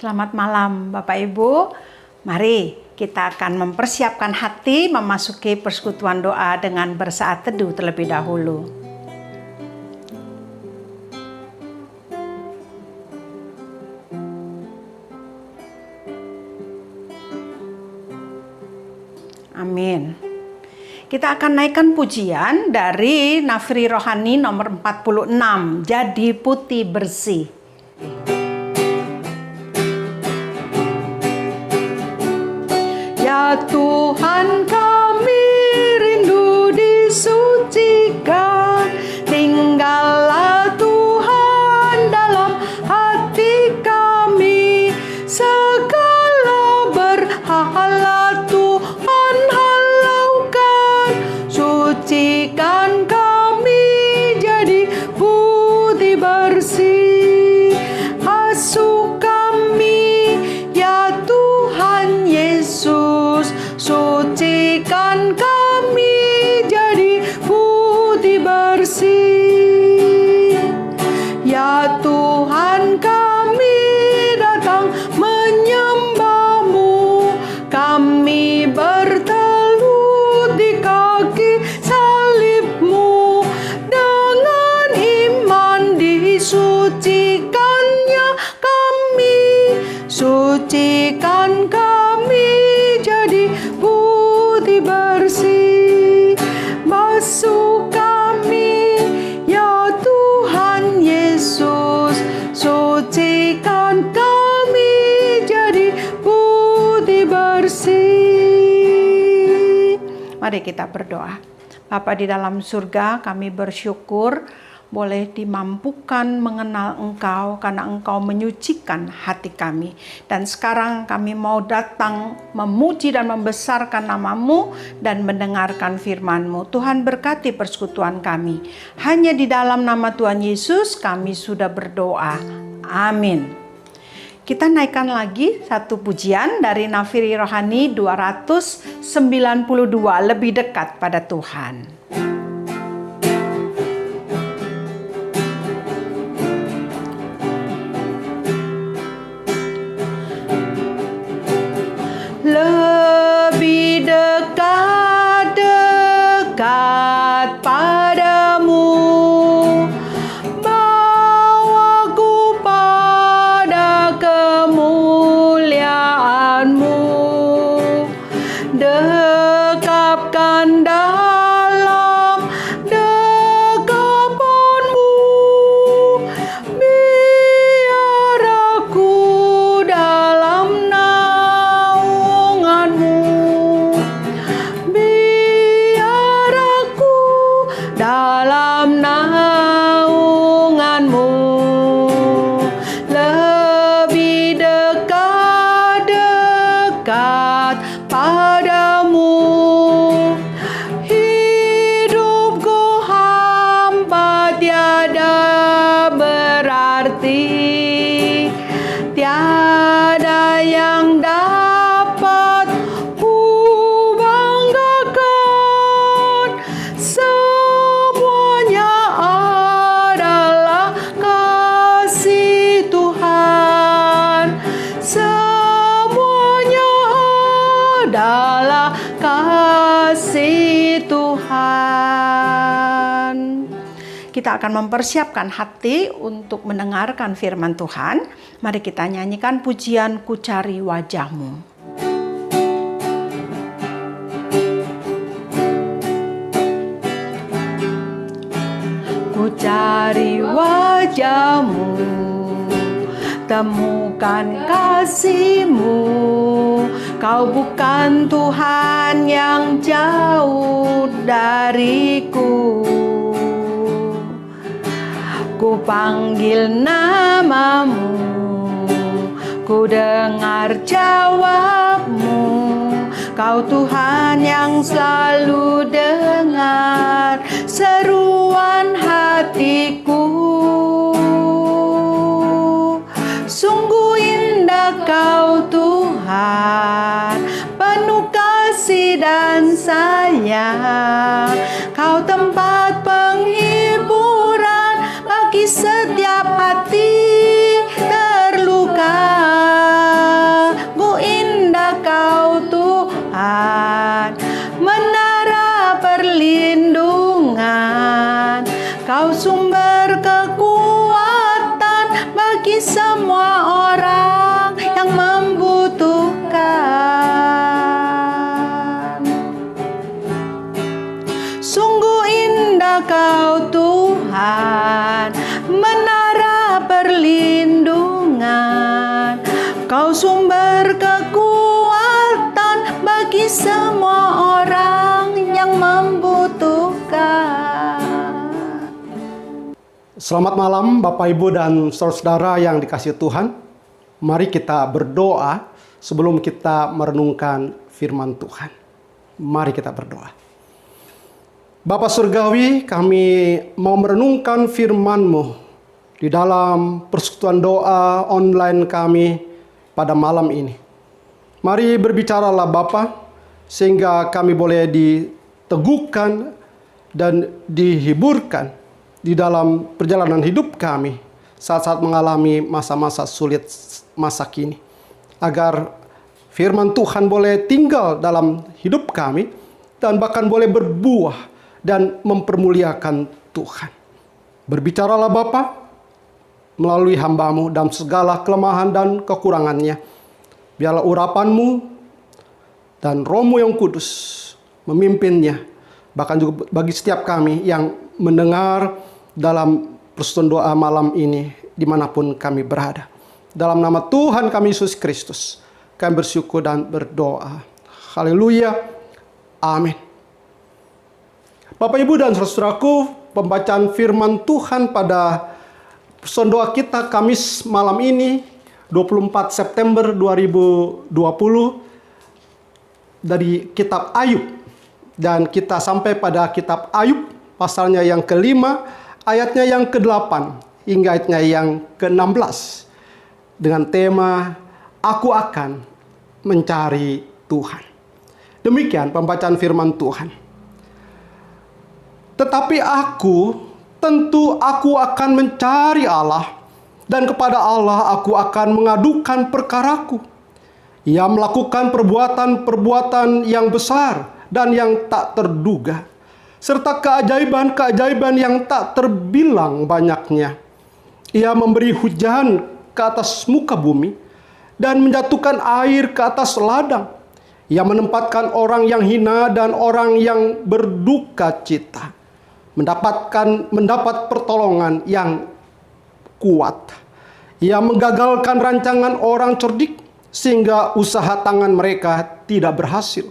Selamat malam Bapak Ibu. Mari kita akan mempersiapkan hati memasuki persekutuan doa dengan bersaat teduh terlebih dahulu. Amin. Kita akan naikkan pujian dari Nafiri Rohani nomor 46, Jadi Putih Bersih. Ya Tuhan, kami rindu disucikan, tinggallah Tuhan dalam hati kami, segala berhala Tuhan halaukan, sucikan kami jadi putih bersih, asuh kami ya Tuhan Yesus, sucikan kami jadi putih bersih. Ya Tuhan, kami datang menyembah-Mu, kami bertelut di kaki salib-Mu, dengan iman disucikannya kami, sucikan kami jadi putih bersih, basuh kami ya Tuhan Yesus, sucikan kami jadi putih bersih. Mari kita berdoa. Bapa di dalam surga, kami bersyukur boleh dimampukan mengenal Engkau karena Engkau menyucikan hati kami. Dan sekarang kami mau datang memuji dan membesarkan nama-Mu dan mendengarkan firman-Mu. Tuhan berkati persekutuan kami. Hanya di dalam nama Tuhan Yesus kami sudah berdoa. Amin. Kita naikkan lagi satu pujian dari Nafiri Rohani 292, lebih dekat pada Tuhan. Lebih dekat padamu, bawaku pada kemuliaan-Mu, dekapkan dalam dekapan-Mu, biar aku dalam dalam naungan-Mu, lebih dekat padamu. Hidupku hampa tiada berarti, tiada yang dapat ku banggakan, semuanya adalah kasih Tuhan, semuanya adalah kasih Tuhan. Kita akan mempersiapkan hati untuk mendengarkan firman Tuhan. Mari kita nyanyikan pujian Ku Cari Wajah-Mu. Ku cari wajah-Mu, temukan kasih-Mu, Kau bukan Tuhan yang jauh dariku. Ku panggil nama-Mu, ku dengar jawab-Mu, Kau Tuhan yang selalu dengar seruan hatiku. Sungguh indah Kau Tuhan, penuh kasih dan sayang, Kau tempat penghiburan bagi setiap hati terluka. Kau sumber kekuatan bagi semua orang yang membutuhkan. Selamat malam Bapak Ibu dan saudara-saudara yang dikasihi Tuhan. Mari kita berdoa sebelum kita merenungkan firman Tuhan. Mari kita berdoa. Bapa Surgawi, kami mau merenungkan firman-Mu di dalam persekutuan doa online kami pada malam ini. Mari berbicaralah Bapa, sehingga kami boleh diteguhkan dan dihiburkan di dalam perjalanan hidup kami saat-saat mengalami masa-masa sulit masa kini. Agar firman Tuhan boleh tinggal dalam hidup kami dan bahkan boleh berbuah dan mempermuliakan Tuhan. Berbicaralah Bapa melalui hamba-Mu dalam segala kelemahan dan kekurangannya. Biarlah urapan-Mu dan Roh-Mu yang kudus memimpinnya. Bahkan juga bagi setiap kami yang mendengar dalam persekutuan doa malam ini dimanapun kami berada. Dalam nama Tuhan kami Yesus Kristus kami bersyukur dan berdoa. Haleluya. Amin. Bapak Ibu dan saudaraku, pembacaan firman Tuhan pada persekutuan doa kita Kamis malam ini 24 September 2020 dari kitab Ayub. Dan kita sampai pada kitab Ayub pasalnya yang kelima, ayatnya yang ke-8 hingga ayatnya yang ke-16 dengan tema Aku akan mencari Tuhan. Demikian pembacaan firman Tuhan. Tetapi tentu aku akan mencari Allah, dan kepada Allah aku akan mengadukan perkaraku. Ia melakukan perbuatan-perbuatan yang besar dan yang tak terduga, serta keajaiban-keajaiban yang tak terbilang banyaknya. Ia memberi hujan ke atas muka bumi dan menjatuhkan air ke atas ladang. Ia menempatkan orang yang hina dan orang yang berduka cita mendapat pertolongan yang kuat. Ia menggagalkan rancangan orang cerdik sehingga usaha tangan mereka tidak berhasil.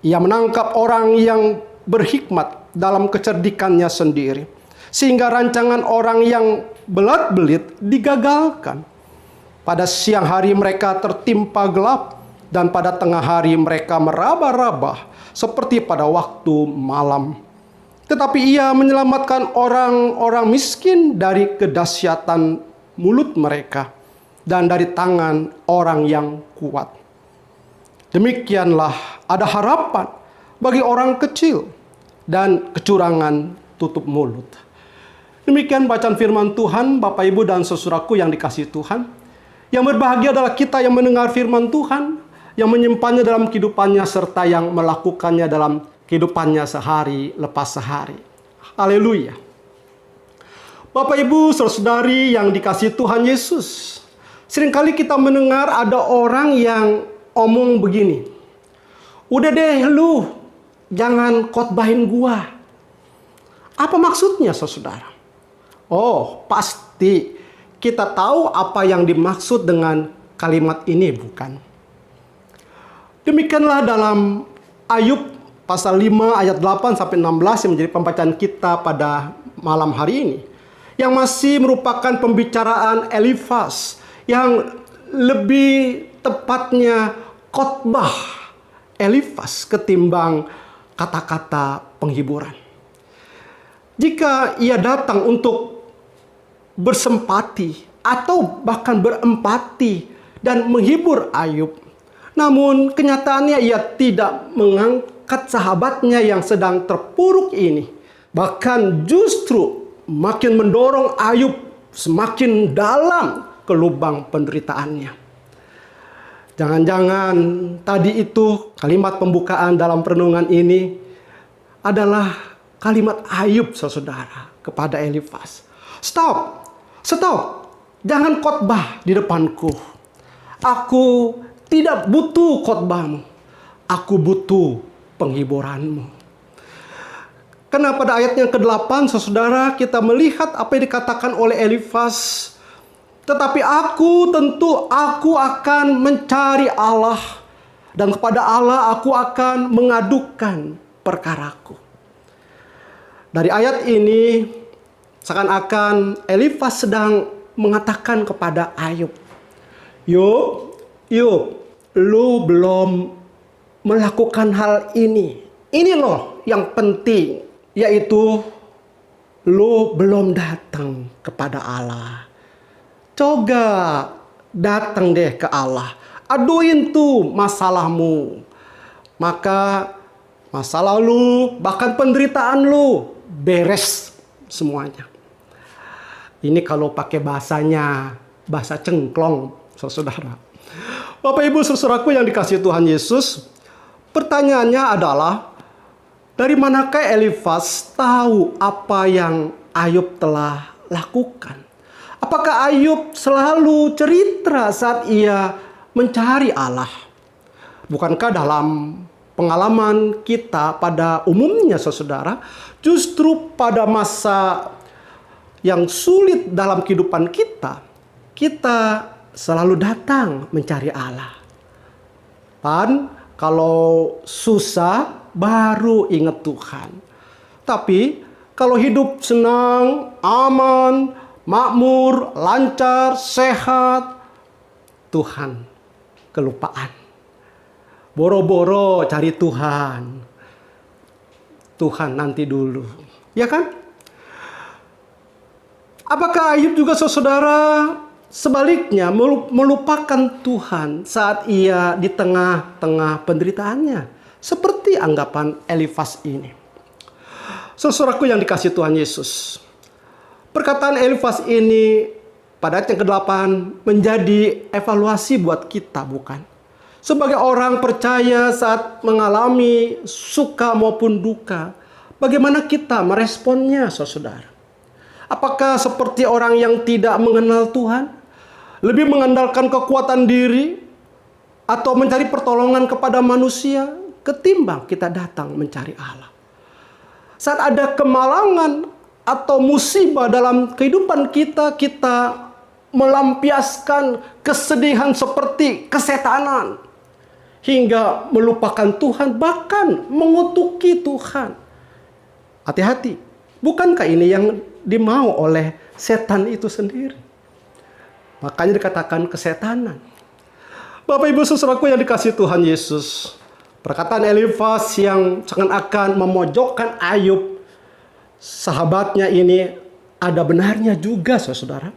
Ia menangkap orang yang berhikmat dalam kecerdikannya sendiri sehingga rancangan orang yang belat-belit digagalkan. Pada siang hari mereka tertimpa gelap, dan pada tengah hari mereka meraba-raba seperti pada waktu malam. Tetapi ia menyelamatkan orang-orang miskin dari kedahsyatan mulut mereka dan dari tangan orang yang kuat. Demikianlah ada harapan bagi orang kecil dan kecurangan tutup mulut. Demikian bacaan firman Tuhan, Bapak Ibu dan saudaraku yang dikasihi Tuhan. Yang berbahagia adalah kita yang mendengar firman Tuhan, yang menyimpannya dalam kehidupannya serta yang melakukannya dalam kehidupannya sehari lepas sehari. Haleluya. Bapak Ibu saudara-saudari yang dikasihi Tuhan Yesus, seringkali kita mendengar ada orang yang omong begini, udah deh lu jangan khotbahin gua. Apa maksudnya saudara? Oh, pasti kita tahu apa yang dimaksud dengan kalimat ini, bukan? Demikianlah dalam Ayub pasal 5 ayat 8 sampai 16 yang menjadi pembacaan kita pada malam hari ini, yang masih merupakan pembicaraan Elifaz, yang lebih tepatnya khotbah Elifaz ketimbang kata-kata penghiburan. Jika ia datang untuk bersempati atau bahkan berempati dan menghibur Ayub, namun kenyataannya ia tidak mengangkat sahabatnya yang sedang terpuruk ini. Bahkan justru makin mendorong Ayub semakin dalam ke lubang penderitaannya. Jangan-jangan tadi itu kalimat pembukaan dalam perenungan ini adalah kalimat Ayub saudara kepada Elifaz. Stop, jangan khotbah di depanku. Aku tidak butuh khotbahmu, aku butuh penghiburanmu. Karena pada ayat yang ke-8 saudara kita melihat apa yang dikatakan oleh Elifaz Tetapi aku akan mencari Allah, dan kepada Allah aku akan mengadukan perkaraku. Dari ayat ini seakan-akan Elifas sedang mengatakan kepada Ayub, Yub, lu belum melakukan hal ini. Ini loh yang penting, yaitu lu belum datang kepada Allah. Coba datang deh ke Allah. Aduin tuh masalahmu. Maka masalah lu, bahkan penderitaan lu, beres semuanya. Ini kalau pakai bahasa cengklong, saudara. Bapak Ibu saudaraku yang dikasihi Tuhan Yesus, pertanyaannya adalah, dari manakah Elifas tahu apa yang Ayub telah lakukan? Apakah Ayub selalu cerita saat ia mencari Allah? Bukankah dalam pengalaman kita pada umumnya saudara, justru pada masa yang sulit dalam kehidupan kita, kita selalu datang mencari Allah. Dan kalau susah baru ingat Tuhan. Tapi kalau hidup senang, aman, makmur, lancar, sehat, Tuhan kelupaan. Boro-boro cari Tuhan. Tuhan nanti dulu. Ya kan? Apakah Ayub juga saudara sebaliknya melupakan Tuhan saat ia di tengah-tengah penderitaannya? Seperti anggapan Elifas ini. Saudaraku yang dikasihi Tuhan Yesus, perkataan Elifas ini pada ayat yang ke-8 menjadi evaluasi buat kita, bukan? Sebagai orang percaya saat mengalami suka maupun duka, bagaimana kita meresponnya, saudara? Apakah seperti orang yang tidak mengenal Tuhan, lebih mengandalkan kekuatan diri, atau mencari pertolongan kepada manusia, ketimbang kita datang mencari Allah? Saat ada kemalangan atau musibah dalam kehidupan kita, kita melampiaskan kesedihan seperti kesetanan, hingga melupakan Tuhan, bahkan mengutuki Tuhan. Hati-hati, bukankah ini yang dimau oleh setan itu sendiri? Makanya dikatakan kesetanan. Bapak Ibu saudaraku yang dikasihi Tuhan Yesus, perkataan Elifas yang seakan-akan memojokkan Ayub, sahabatnya ini, ada benarnya juga saudara.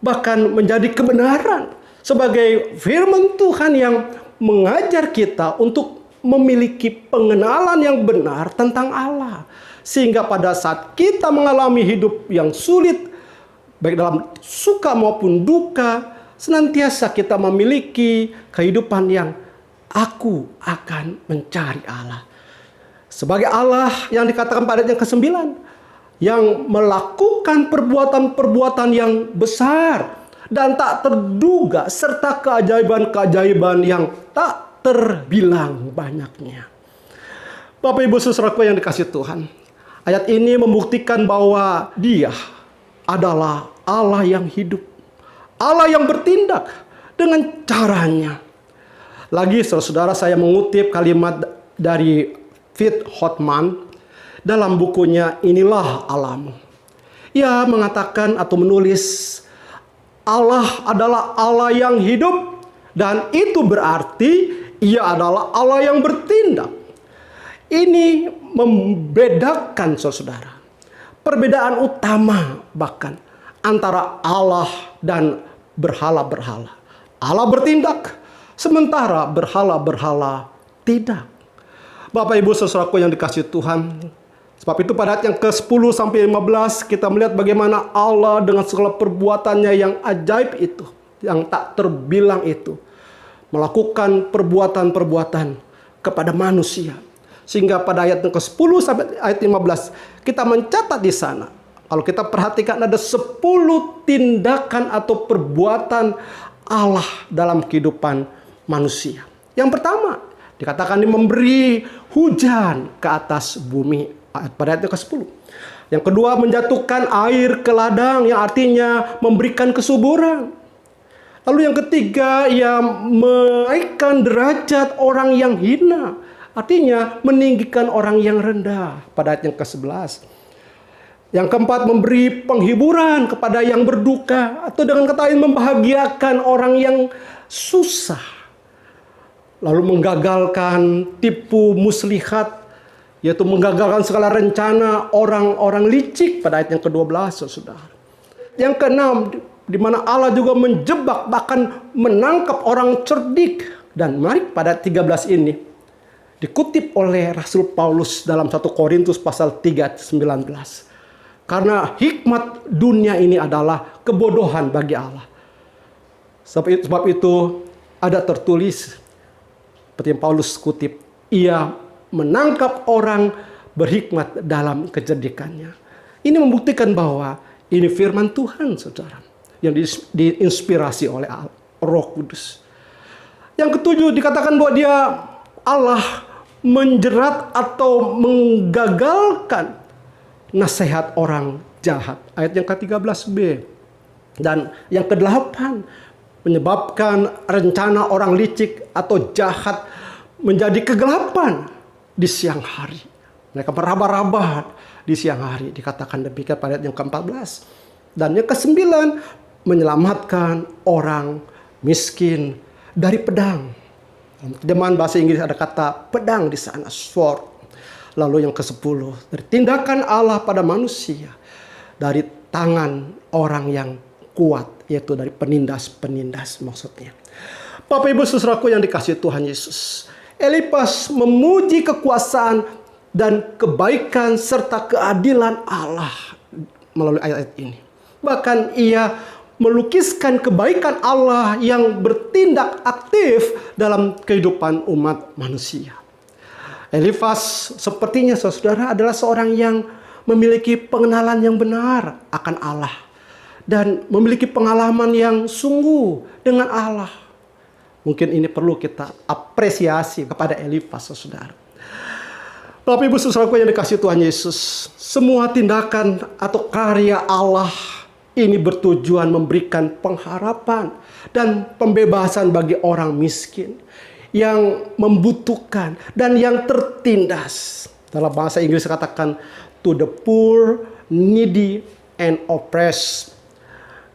Bahkan menjadi kebenaran sebagai firman Tuhan yang mengajar kita untuk memiliki pengenalan yang benar tentang Allah. Sehingga pada saat kita mengalami hidup yang sulit, baik dalam suka maupun duka, senantiasa kita memiliki kehidupan yang aku akan mencari Allah. Sebagai Allah yang dikatakan pada ayat yang ke-9, yang melakukan perbuatan-perbuatan yang besar dan tak terduga, serta keajaiban-keajaiban yang tak terbilang banyaknya. Bapak Ibu saudaraku yang dikasihi Tuhan, ayat ini membuktikan bahwa Dia adalah Allah yang hidup, Allah yang bertindak dengan caranya. Lagi saudara, saya mengutip kalimat dari Fit Hotman dalam bukunya Inilah Alam. Ia mengatakan atau menulis, Allah adalah Allah yang hidup, dan itu berarti Ia adalah Allah yang bertindak. Ini membedakan saudara, perbedaan utama bahkan antara Allah dan berhala-berhala. Allah bertindak, sementara berhala-berhala tidak. Bapak Ibu saudaraku yang dikasihi Tuhan, sebab itu pada ayat yang ke-10 sampai 15 kita melihat bagaimana Allah dengan segala perbuatannya yang ajaib itu, yang tak terbilang itu, melakukan perbuatan-perbuatan kepada manusia. Sehingga pada ayat yang ke-10 sampai ayat 15 kita mencatat di sana, kalau kita perhatikan ada 10 tindakan atau perbuatan Allah dalam kehidupan manusia. Yang pertama, dikatakan dia memberi hujan ke atas bumi. Pada ayat ke-10. Yang kedua, menjatuhkan air ke ladang yang artinya memberikan kesuburan. Lalu yang ketiga, ia menaikkan derajat orang yang hina. Artinya meninggikan orang yang rendah pada ayat yang ke-11. Yang keempat, memberi penghiburan kepada yang berduka. Atau dengan kata lain membahagiakan orang yang susah. Lalu menggagalkan tipu muslihat, yaitu menggagalkan segala rencana orang-orang licik pada ayat yang ke-12, saudara. Yang keenam, di mana Allah juga menjebak bahkan menangkap orang cerdik. Dan mari pada ayat 13 ini dikutip oleh Rasul Paulus dalam 1 Korintus pasal 3 ayat 19. Karena hikmat dunia ini adalah kebodohan bagi Allah. Sebab itu ada tertulis seperti yang Paulus kutip, ia menangkap orang berhikmat dalam kecerdikannya. Ini membuktikan bahwa ini firman Tuhan, saudara, yang diinspirasi oleh Roh Kudus. Yang ketujuh, dikatakan bahwa dia Allah menjerat atau menggagalkan nasihat orang jahat. Ayat yang ke-13b. Dan yang ke-8, menyebabkan rencana orang licik atau jahat menjadi kegelapan di siang hari. Mereka meraba-raba di siang hari. Dikatakan demikian pada ayat yang ke-14. Dan yang ke-9, menyelamatkan orang miskin dari pedang. Dalam terjemahan bahasa Inggris ada kata pedang di sana, sword. Lalu yang ke-10, dari tindakan Allah pada manusia, dari tangan orang yang kuat, yaitu dari penindas-penindas maksudnya. Bapak Ibu saudaraku yang dikasihi Tuhan Yesus, Elifas memuji kekuasaan dan kebaikan serta keadilan Allah melalui ayat-ayat ini. Bahkan ia melukiskan kebaikan Allah yang bertindak aktif dalam kehidupan umat manusia. Elifas sepertinya saudara adalah seorang yang memiliki pengenalan yang benar akan Allah dan memiliki pengalaman yang sungguh dengan Allah. Mungkin ini perlu kita apresiasi kepada Elifas, saudara. Bapak Ibu saudaraku yang dikasihi Tuhan Yesus, semua tindakan atau karya Allah ini bertujuan memberikan pengharapan dan pembebasan bagi orang miskin yang membutuhkan dan yang tertindas. Dalam bahasa Inggris katakan to the poor, needy, and oppressed.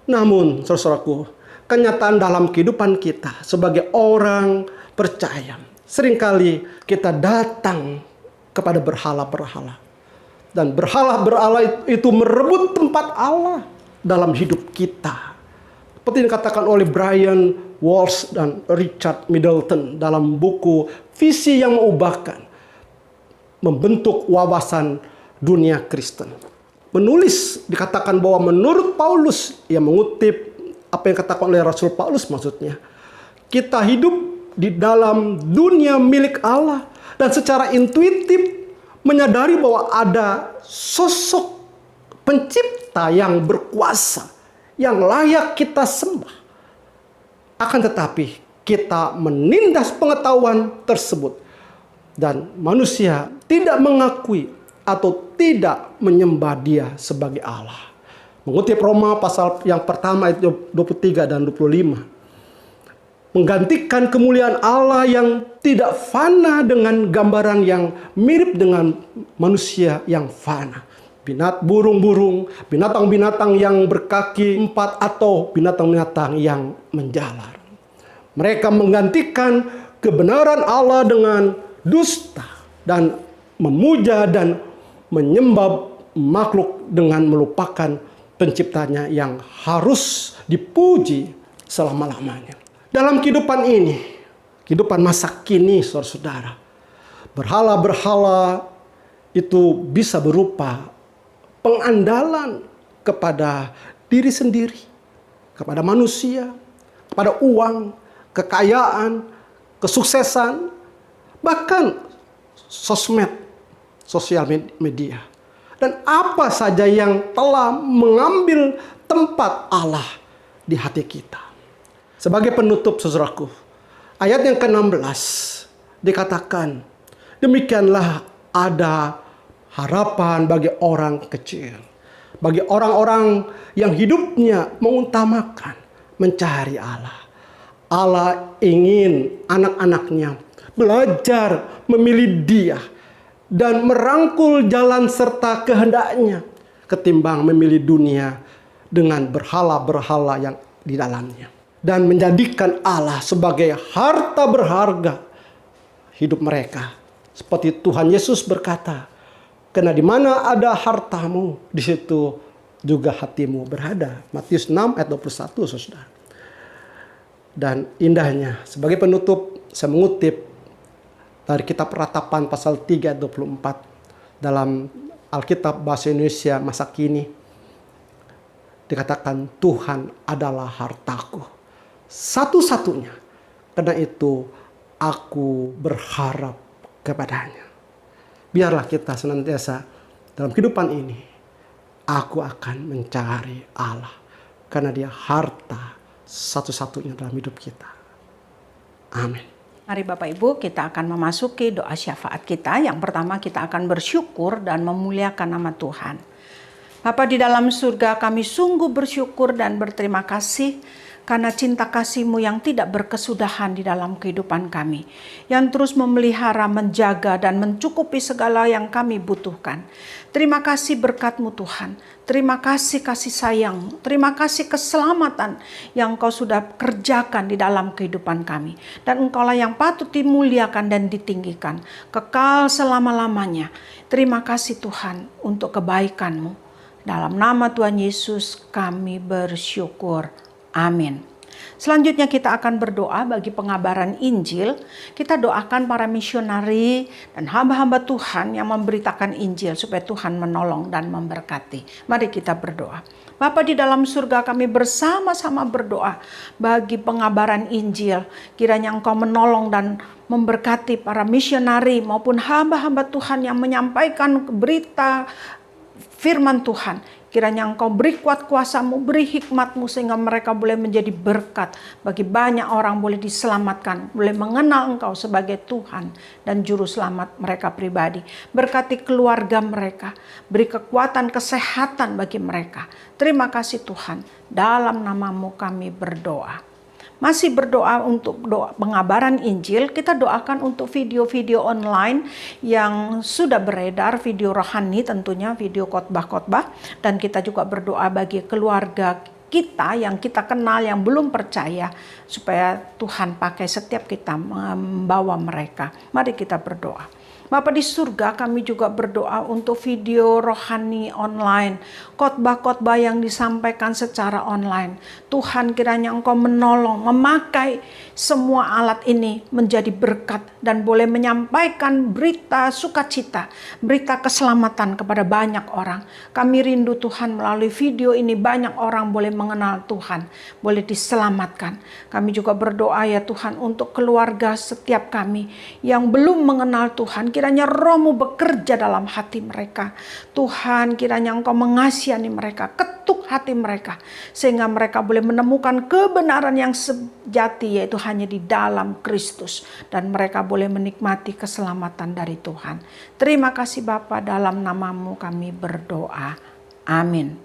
Namun, saudaraku, kenyataan dalam kehidupan kita sebagai orang percaya, seringkali kita datang kepada berhala-berhala. Dan berhala-berhala itu merebut tempat Allah dalam hidup kita. Seperti yang dikatakan oleh Brian Walsh dan Richard Middleton dalam buku Visi yang Mengubahkan, membentuk wawasan dunia Kristen. Menulis dikatakan bahwa menurut Paulus, ia mengutip apa yang dikatakan oleh Rasul Paulus maksudnya, kita hidup di dalam dunia milik Allah dan secara intuitif menyadari bahwa ada sosok pencipta yang berkuasa, yang layak kita sembah. Akan tetapi kita menindas pengetahuan tersebut dan manusia tidak mengakui atau tidak menyembah dia sebagai Allah. Mengutip Roma pasal yang pertama ayat 23 dan 25. Menggantikan kemuliaan Allah yang tidak fana dengan gambaran yang mirip dengan manusia yang fana. Burung-burung, binatang-binatang yang berkaki 4 atau binatang-binatang yang menjalar. Mereka menggantikan kebenaran Allah dengan dusta dan memuja dan menyembah makhluk dengan melupakan penciptanya yang harus dipuji selama-lamanya. Dalam kehidupan ini, kehidupan masa kini, saudara-saudara, berhala-berhala itu bisa berupa pengandalan kepada diri sendiri, kepada manusia, kepada uang, kekayaan, kesuksesan, bahkan sosmed, sosial media. Dan apa saja yang telah mengambil tempat Allah di hati kita. Sebagai penutup, saudaraku, ayat yang ke-16 dikatakan, demikianlah ada harapan bagi orang kecil, bagi orang-orang yang hidupnya mengutamakan mencari Allah. Allah ingin anak-anaknya belajar memilih Dia dan merangkul jalan serta kehendaknya ketimbang memilih dunia dengan berhala-berhala yang di dalamnya, dan menjadikan Allah sebagai harta berharga hidup mereka. Seperti Tuhan Yesus berkata, karena di mana ada hartamu, di situ juga hatimu berada. Matius 6 ayat 21, saudara. Dan indahnya, sebagai penutup, saya mengutip dari kitab Ratapan pasal 3 ayat 24 dalam Alkitab bahasa Indonesia masa kini. Dikatakan, Tuhan adalah hartaku satu-satunya, karena itu aku berharap kepadanya. Biarlah kita senantiasa dalam kehidupan ini, aku akan mencari Allah, karena Dia harta satu-satunya dalam hidup kita. Amin. Mari Bapak Ibu, kita akan memasuki doa syafaat kita. Yang pertama, kita akan bersyukur dan memuliakan nama Tuhan. Bapa di dalam surga, kami sungguh bersyukur dan berterima kasih karena cinta kasih-Mu yang tidak berkesudahan di dalam kehidupan kami, yang terus memelihara, menjaga, dan mencukupi segala yang kami butuhkan. Terima kasih berkat-Mu Tuhan. Terima kasih kasih sayang, terima kasih keselamatan yang Kau sudah kerjakan di dalam kehidupan kami. Dan Engkaulah yang patut dimuliakan dan ditinggikan, kekal selama-lamanya. Terima kasih Tuhan untuk kebaikan-Mu. Dalam nama Tuhan Yesus kami bersyukur. Amin. Selanjutnya kita akan berdoa bagi pengabaran Injil. Kita doakan para misionari dan hamba-hamba Tuhan yang memberitakan Injil supaya Tuhan menolong dan memberkati. Mari kita berdoa. Bapa di dalam surga, kami bersama-sama berdoa bagi pengabaran Injil. Kiranya Engkau menolong dan memberkati para misionari maupun hamba-hamba Tuhan yang menyampaikan berita firman Tuhan. Kiranya Engkau beri kuat kuasa-Mu, beri hikmat-Mu sehingga mereka boleh menjadi berkat bagi banyak orang, boleh diselamatkan, boleh mengenal Engkau sebagai Tuhan dan Juru Selamat mereka pribadi. Berkati keluarga mereka, beri kekuatan kesehatan bagi mereka. Terima kasih Tuhan, dalam nama-Mu kami berdoa. Masih berdoa untuk doa pengabaran Injil, kita doakan untuk video-video online yang sudah beredar, video rohani tentunya, video khotbah-khotbah, dan kita juga berdoa bagi keluarga kita yang kita kenal yang belum percaya, supaya Tuhan pakai setiap kita membawa mereka. Mari kita berdoa. Bapa di surga, kami juga berdoa untuk video rohani online, khotbah-khotbah yang disampaikan secara online. Tuhan, kiranya Engkau menolong, memakai semua alat ini menjadi berkat dan boleh menyampaikan berita sukacita, berita keselamatan kepada banyak orang. Kami rindu Tuhan, melalui video ini banyak orang boleh mengenal Tuhan, boleh diselamatkan. Kami juga berdoa ya Tuhan untuk keluarga setiap kami yang belum mengenal Tuhan. Kiranya Roh-Mu bekerja dalam hati mereka. Tuhan, kiranya Engkau mengasihani mereka, ketuk hati mereka, sehingga mereka boleh menemukan kebenaran yang sejati, yaitu hanya di dalam Kristus. Dan mereka boleh menikmati keselamatan dari Tuhan. Terima kasih Bapa, dalam nama-Mu kami berdoa. Amin.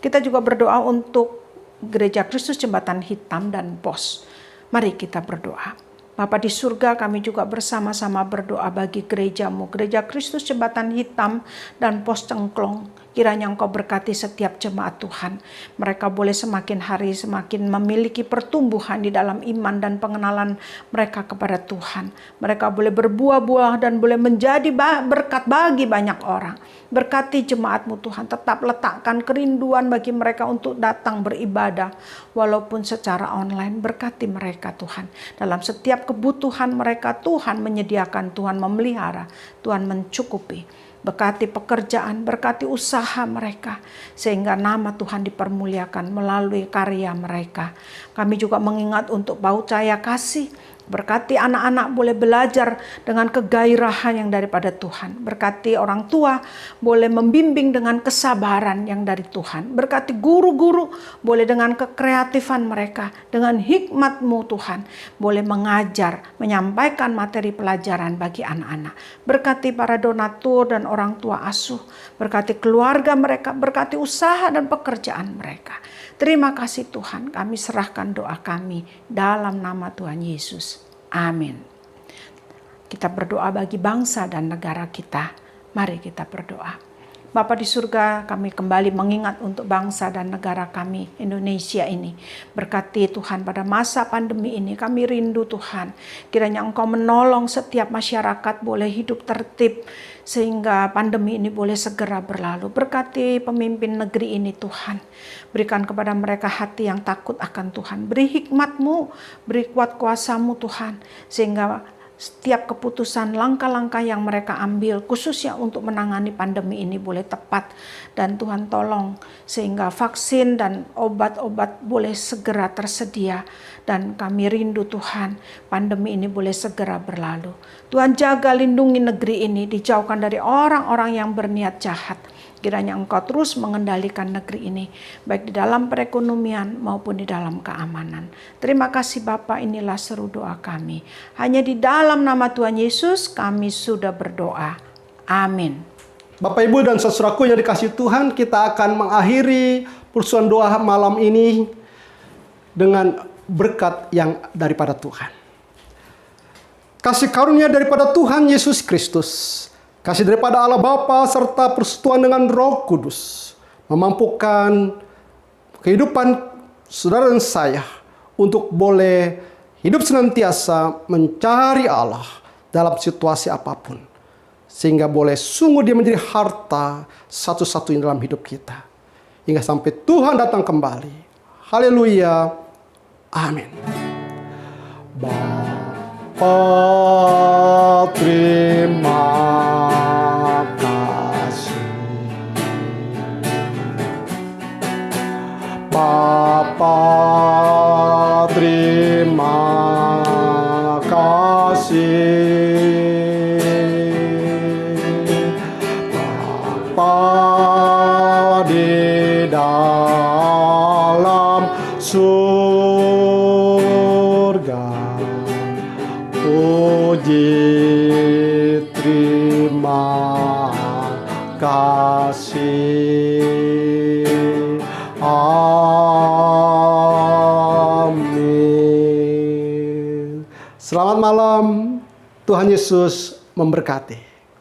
Kita juga berdoa untuk Gereja Kristus Jembatan Hitam dan POS. Mari kita berdoa. Bapa di surga, kami juga bersama-sama berdoa bagi gereja-Mu, Gereja Kristus Jembatan Hitam dan POS Cengklong. Kiranya Engkau berkati setiap jemaat Tuhan. Mereka boleh semakin hari semakin memiliki pertumbuhan di dalam iman dan pengenalan mereka kepada Tuhan. Mereka boleh berbuah-buah dan boleh menjadi berkat bagi banyak orang. Berkati jemaat-Mu Tuhan, tetap letakkan kerinduan bagi mereka untuk datang beribadah walaupun secara online. Berkati mereka Tuhan. Dalam setiap kebutuhan mereka, Tuhan menyediakan, Tuhan memelihara, Tuhan mencukupi. Berkati pekerjaan, berkati usaha mereka, sehingga nama Tuhan dipermuliakan melalui karya mereka. Kami juga mengingat untuk Paut Cahaya Kasih, Berkati anak-anak boleh belajar dengan kegairahan yang daripada Tuhan. Berkati orang tua boleh membimbing dengan kesabaran yang dari Tuhan. Berkati guru-guru boleh dengan kekreatifan mereka, dengan hikmat-Mu Tuhan, boleh mengajar, menyampaikan materi pelajaran bagi anak-anak. Berkati para donatur dan orang tua asuh. Berkati keluarga mereka, berkati usaha dan pekerjaan mereka. Terima kasih Tuhan, kami serahkan doa kami dalam nama Tuhan Yesus. Amin. Kita berdoa bagi bangsa dan negara kita. Mari kita berdoa. Bapa di surga, kami kembali mengingat untuk bangsa dan negara kami, Indonesia ini. Berkati Tuhan pada masa pandemi ini, kami rindu Tuhan. Kiranya Engkau menolong setiap masyarakat boleh hidup tertib, sehingga pandemi ini boleh segera berlalu. Berkati pemimpin negeri ini Tuhan. Berikan kepada mereka hati yang takut akan Tuhan. Beri hikmat-Mu, beri kuat kuasa-Mu Tuhan, sehingga setiap keputusan langkah-langkah yang mereka ambil khususnya untuk menangani pandemi ini boleh tepat. Dan Tuhan tolong sehingga vaksin dan obat-obat boleh segera tersedia. Dan kami rindu Tuhan pandemi ini boleh segera berlalu. Tuhan jaga lindungi negeri ini, dijauhkan dari orang-orang yang berniat jahat. Kiranya Engkau terus mengendalikan negeri ini, baik di dalam perekonomian maupun di dalam keamanan. Terima kasih Bapa, inilah seru doa kami. Hanya di dalam nama Tuhan Yesus kami sudah berdoa. Amin. Bapak, Ibu, dan saudaraku yang dikasihi Tuhan, kita akan mengakhiri persoalan doa malam ini dengan berkat yang daripada Tuhan. Kasih karunia daripada Tuhan Yesus Kristus, kasih daripada Allah Bapa serta persekutuan dengan Roh Kudus memampukan kehidupan saudara dan saya untuk boleh hidup senantiasa mencari Allah dalam situasi apapun, sehingga boleh sungguh dia menjadi harta satu-satunya dalam hidup kita hingga sampai Tuhan datang kembali. Haleluya. Amin. Bapa, terima kasih. Bapa, terima kasih. Bapa di dalam surga, puji terima kasih. Amin. Selamat malam, Tuhan Yesus memberkati.